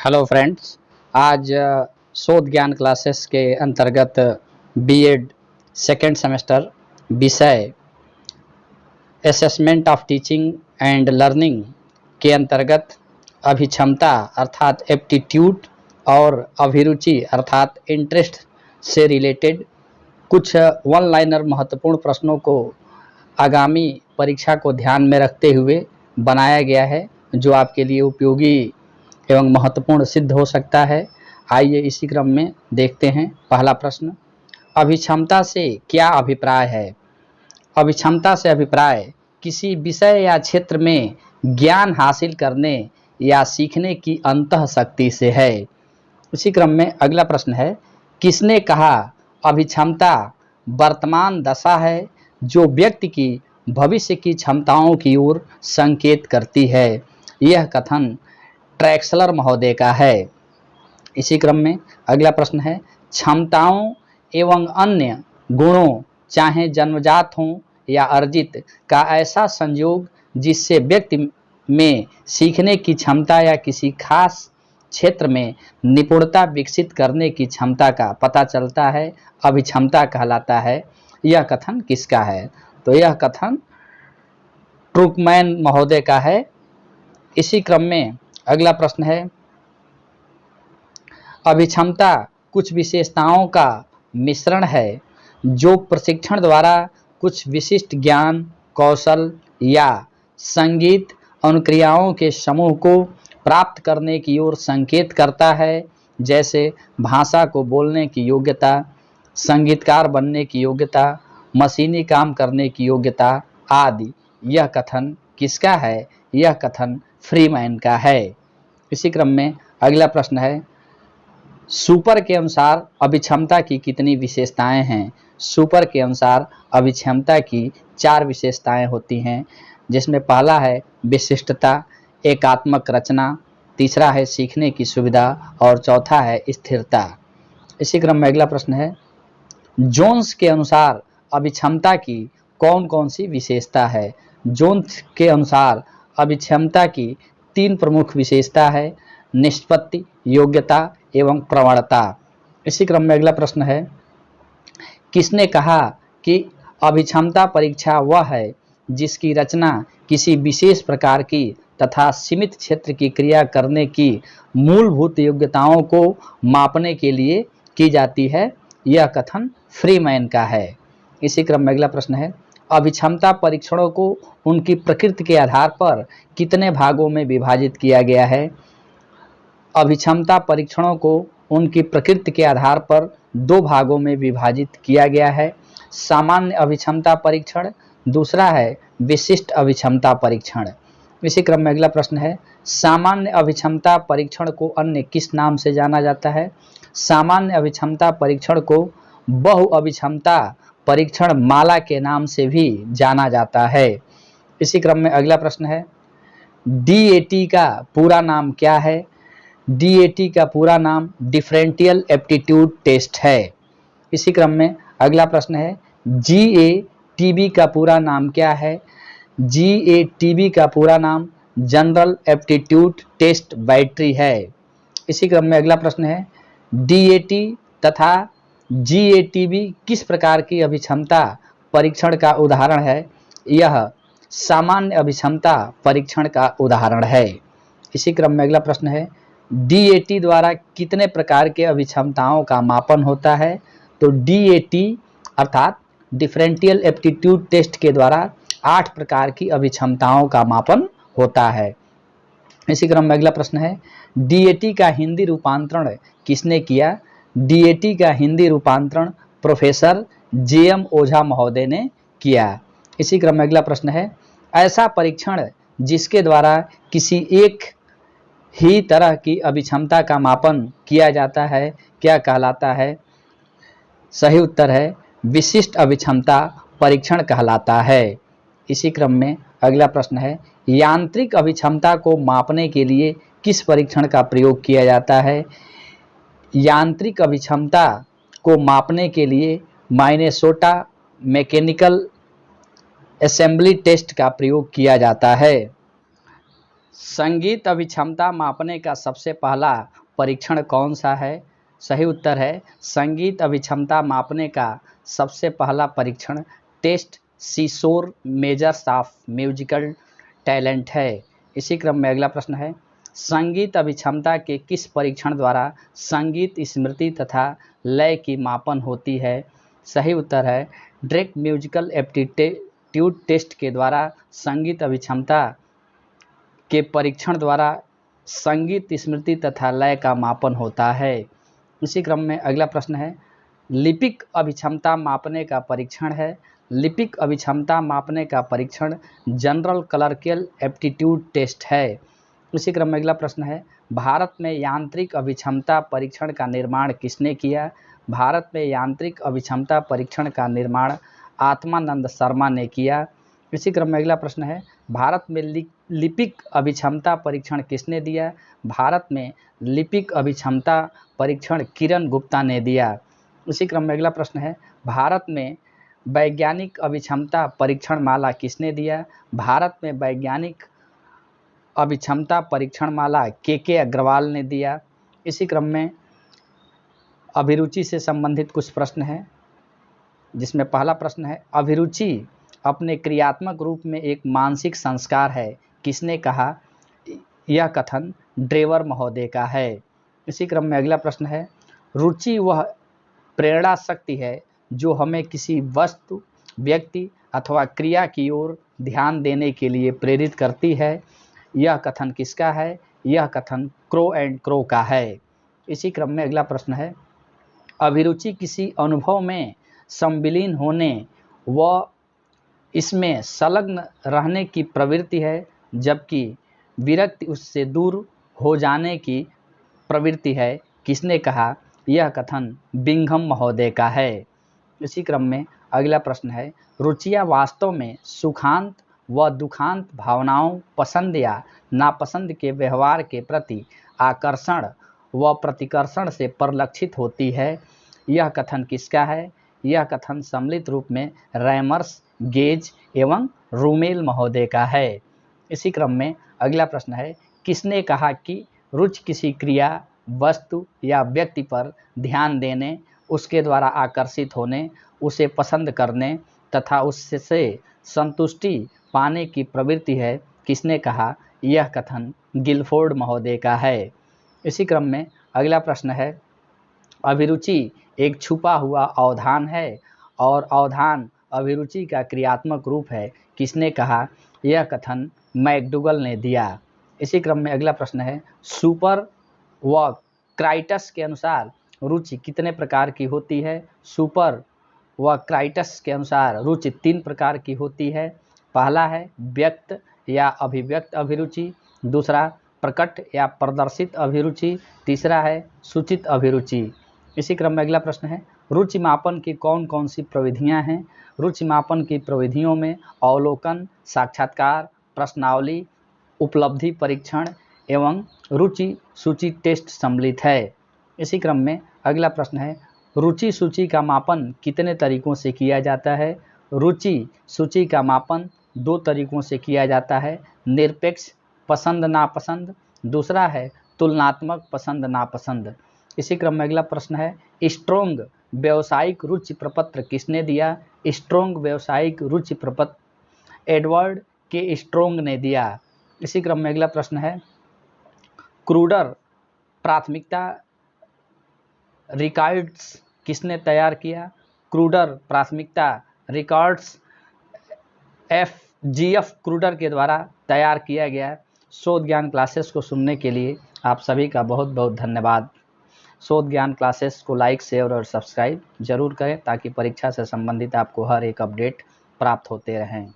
Hello friends. आज शोध ज्ञान क्लासेस के अंतर्गत बीएड सेकेंड सेमेस्टर विषय assessment of teaching and learning के अंतर्गत अभिक्षमता अर्थात एप्टीट्यूड और अभिरुचि अर्थात इंटरेस्ट से रिलेटेड कुछ वन लाइनर महत्वपूर्ण प्रश्नों को आगामी परीक्षा को ध्यान में रखते हुए बनाया गया है, जो आपके लिए उपयोगी एवं महत्वपूर्ण सिद्ध हो सकता है। आइए इसी क्रम में देखते हैं। पहला प्रश्न, अभिक्षमता से क्या अभिप्राय है? अभिक्षमता से अभिप्राय किसी विषय या क्षेत्र में ज्ञान हासिल करने या सीखने की अंतः शक्ति से है। इसी क्रम में अगला प्रश्न है, किसने कहा अभिक्षमता वर्तमान दशा है जो व्यक्ति की भविष्य की क्षमताओं की ओर संकेत करती है? यह कथन ट्रैक्सलर महोदय का है। इसी क्रम में अगला प्रश्न है, क्षमताओं एवं अन्य गुणों चाहे जन्मजात हों या अर्जित का ऐसा संयोग जिससे व्यक्ति में सीखने की क्षमता या किसी खास क्षेत्र में निपुणता विकसित करने की क्षमता का पता चलता है, अभिक्षमता कहलाता है। यह कथन किसका है? तो यह कथन ट्रुकमैन महोदय का है। इसी क्रम में अगला प्रश्न है, अभिक्षमता कुछ विशेषताओं का मिश्रण है जो प्रशिक्षण द्वारा कुछ विशिष्ट ज्ञान, कौशल या संगीत अनुक्रियाओं के समूह को प्राप्त करने की ओर संकेत करता है, जैसे भाषा को बोलने की योग्यता, संगीतकार बनने की योग्यता, मशीनी काम करने की योग्यता आदि। यह कथन किसका है? यह कथन फ्रीमैन का है। इसी क्रम में अगला प्रश्न है, सुपर के अनुसार अभिक्षमता की कितनी विशेषताएं हैं? सुपर के अनुसार अभिक्षमता की 4 विशेषताएं होती हैं, जिसमें पहला है विशिष्टता, एकात्मक रचना, तीसरा है सीखने की सुविधा और चौथा है स्थिरता। इसी क्रम में अगला प्रश्न है, जोन्स के अनुसार अभिक्षमता की कौन कौन सी विशेषता है? जोन्स के अनुसार अभिक्षमता की 3 प्रमुख विशेषता है, निष्पत्ति, योग्यता एवं प्रवणता। इसी क्रम में अगला प्रश्न है, किसने कहा कि अभिक्षमता परीक्षा वह है जिसकी रचना किसी विशेष प्रकार की तथा सीमित क्षेत्र की क्रिया करने की मूलभूत योग्यताओं को मापने के लिए की जाती है? यह कथन फ्रीमैन का है। इसी क्रम में अगला प्रश्न है, अभिक्षमता परीक्षणों को उनकी प्रकृति के आधार पर कितने भागों में विभाजित किया गया है? अभिक्षमता परीक्षणों को उनकी प्रकृति के आधार पर 2 भागों में विभाजित किया गया है, सामान्य अभिक्षमता परीक्षण, दूसरा है विशिष्ट अभिक्षमता परीक्षण। इसी क्रम में अगला प्रश्न है, सामान्य अभिक्षमता परीक्षण को अन्य किस नाम से जाना जाता है? सामान्य अभिक्षमता परीक्षण को बहु अभिक्षमता परीक्षण माला के नाम से भी जाना जाता है। इसी क्रम में अगला प्रश्न है, डीएटी का पूरा नाम क्या है? डीएटी का पूरा नाम डिफरेंशियल एप्टीट्यूड टेस्ट है। इसी क्रम में अगला प्रश्न है, जीएटीबी का पूरा नाम क्या है? जीएटीबी का पूरा नाम जनरल एप्टीट्यूड टेस्ट बैटरी है। इसी क्रम में अगला प्रश्न है, डीएटी तथा जीएटीबी किस प्रकार की अभिक्षमता परीक्षण का उदाहरण है? यह सामान्य अभिक्षमता परीक्षण का उदाहरण है। इसी क्रम में अगला प्रश्न है, डीएटी द्वारा कितने प्रकार के अभिक्षमताओं का मापन होता है? तो डीएटी अर्थात डिफरेंशियल एप्टीट्यूड टेस्ट के द्वारा 8 प्रकार की अभिक्षमताओं का मापन होता है। इसी क्रम में अगला प्रश्न है, डीएटी का हिंदी रूपांतरण किसने किया? डीएटी का हिंदी रूपांतरण प्रोफेसर जेएम ओझा महोदय ने किया। इसी क्रम में अगला प्रश्न है, ऐसा परीक्षण जिसके द्वारा किसी एक ही तरह की अभिक्षमता का मापन किया जाता है क्या कहलाता है? सही उत्तर है विशिष्ट अभिक्षमता परीक्षण कहलाता है। इसी क्रम में अगला प्रश्न है, यांत्रिक अभिक्षमता को मापने के लिए किस परीक्षण का प्रयोग किया जाता है? यांत्रिक अभिक्षमता को मापने के लिए माइनेसोटा मैकेनिकल असेंबली टेस्ट का प्रयोग किया जाता है। संगीत अभिक्षमता मापने का सबसे पहला परीक्षण कौन सा है? सही उत्तर है संगीत अभिक्षमता मापने का सबसे पहला परीक्षण test Seashore measures of musical talent है। इसी क्रम में अगला प्रश्न है, संगीत अभिक्षमता के किस परीक्षण द्वारा संगीत स्मृति तथा लय की मापन होती है? सही उत्तर है डायरेक्ट म्यूजिकल एप्टीट्यूड टेस्ट के द्वारा संगीत अभिक्षमता के परीक्षण द्वारा संगीत स्मृति तथा लय का मापन होता है। इसी क्रम में अगला प्रश्न है, लिपिक अभिक्षमता मापने का परीक्षण है। लिपिक अभिक्षमता मापने का परीक्षण जनरल क्लर्कियल एप्टीट्यूड टेस्ट है। इसी क्रम में अगला प्रश्न है, भारत में यांत्रिक अभिक्षमता परीक्षण का निर्माण किसने किया? भारत में यांत्रिक अभिक्षमता परीक्षण का निर्माण आत्मानंद शर्मा ने किया। इसी क्रम में अगला प्रश्न है, भारत में लिपिक अभिक्षमता परीक्षण किसने दिया? भारत में लिपिक अभिक्षमता परीक्षण किरण गुप्ता ने दिया। इसी क्रम में अगला प्रश्न है, भारत में वैज्ञानिक अभिक्षमता परीक्षण माला किसने दिया? भारत में वैज्ञानिक अभिक्षमता परीक्षण माला के अग्रवाल ने दिया। इसी क्रम में अभिरुचि से संबंधित कुछ प्रश्न हैं, जिसमें पहला प्रश्न है, अभिरुचि अपने क्रियात्मक रूप में एक मानसिक संस्कार है, किसने कहा? यह कथन ड्रेवर महोदय का है। इसी क्रम में अगला प्रश्न है, रुचि वह प्रेरणा शक्ति है जो हमें किसी वस्तु, व्यक्ति अथवा क्रिया की ओर ध्यान देने के लिए प्रेरित करती है, यह कथन किसका है? यह कथन क्रो एंड क्रो का है। इसी क्रम में अगला प्रश्न है, अभिरुचि किसी अनुभव में संविलीन होने व इसमें संलग्न रहने की प्रवृत्ति है, जबकि विरक्ति उससे दूर हो जाने की प्रवृत्ति है, किसने कहा? यह कथन बिंघम महोदय का है। इसी क्रम में अगला प्रश्न है, रुचियाँ वास्तव में सुखांत व दुखांत भावनाओं, पसंद या नापसंद के व्यवहार के प्रति आकर्षण व प्रतिकर्षण से परिलक्षित होती है, यह कथन किसका है? यह कथन सम्मिलित रूप में रैमर्स, गेज एवं रूमेल महोदय का है। इसी क्रम में अगला प्रश्न है, किसने कहा कि रुचि किसी क्रिया, वस्तु या व्यक्ति पर ध्यान देने, उसके द्वारा आकर्षित होने, उसे पसंद करने तथा उससे संतुष्टि पाने की प्रवृत्ति है, किसने कहा? यह कथन गिलफोर्ड महोदय का है। इसी क्रम में अगला प्रश्न है, अभिरुचि एक छुपा हुआ अवधान है और अवधान अभिरुचि का क्रियात्मक रूप है, किसने कहा? यह कथन मैकडूगल ने दिया। इसी क्रम में अगला प्रश्न है, सुपर व क्राइटस के अनुसार रुचि कितने प्रकार की होती है? सुपर व क्राइटस के अनुसार रुचि 3 प्रकार की होती है। पहला है व्यक्त या अभिव्यक्त अभिरुचि, दूसरा प्रकट या प्रदर्शित अभिरुचि, तीसरा है सूचित अभिरुचि। इसी क्रम में अगला प्रश्न है, रुचि मापन की कौन कौन सी प्रविधियां हैं? रुचि मापन की प्रविधियों में अवलोकन, साक्षात्कार, प्रश्नावली, उपलब्धि परीक्षण एवं रुचि सूची टेस्ट सम्मिलित है। इसी क्रम में अगला प्रश्न है, रुचि सूची का मापन कितने तरीकों से किया जाता है? रुचि सूची का मापन 2 तरीकों से किया जाता है, निरपेक्ष पसंद नापसंद, दूसरा है तुलनात्मक पसंद नापसंद। इसी क्रम में अगला प्रश्न है, स्ट्रोंग व्यावसायिक रुचि प्रपत्र किसने दिया? स्ट्रोंग व्यावसायिक रुचि प्रपत्र एडवर्ड के स्ट्रोंग ने दिया। इसी क्रम में अगला प्रश्न है, क्रूडर प्राथमिकता रिकॉर्ड्स किसने तैयार किया? क्रूडर प्राथमिकता रिकॉर्ड्स GF क्रूडर के द्वारा तैयार किया गया। शोध ज्ञान क्लासेस को सुनने के लिए आप सभी का बहुत बहुत धन्यवाद। शोध ज्ञान क्लासेस को लाइक, शेयर और सब्सक्राइब जरूर करें, ताकि परीक्षा से संबंधित आपको हर एक अपडेट प्राप्त होते रहें।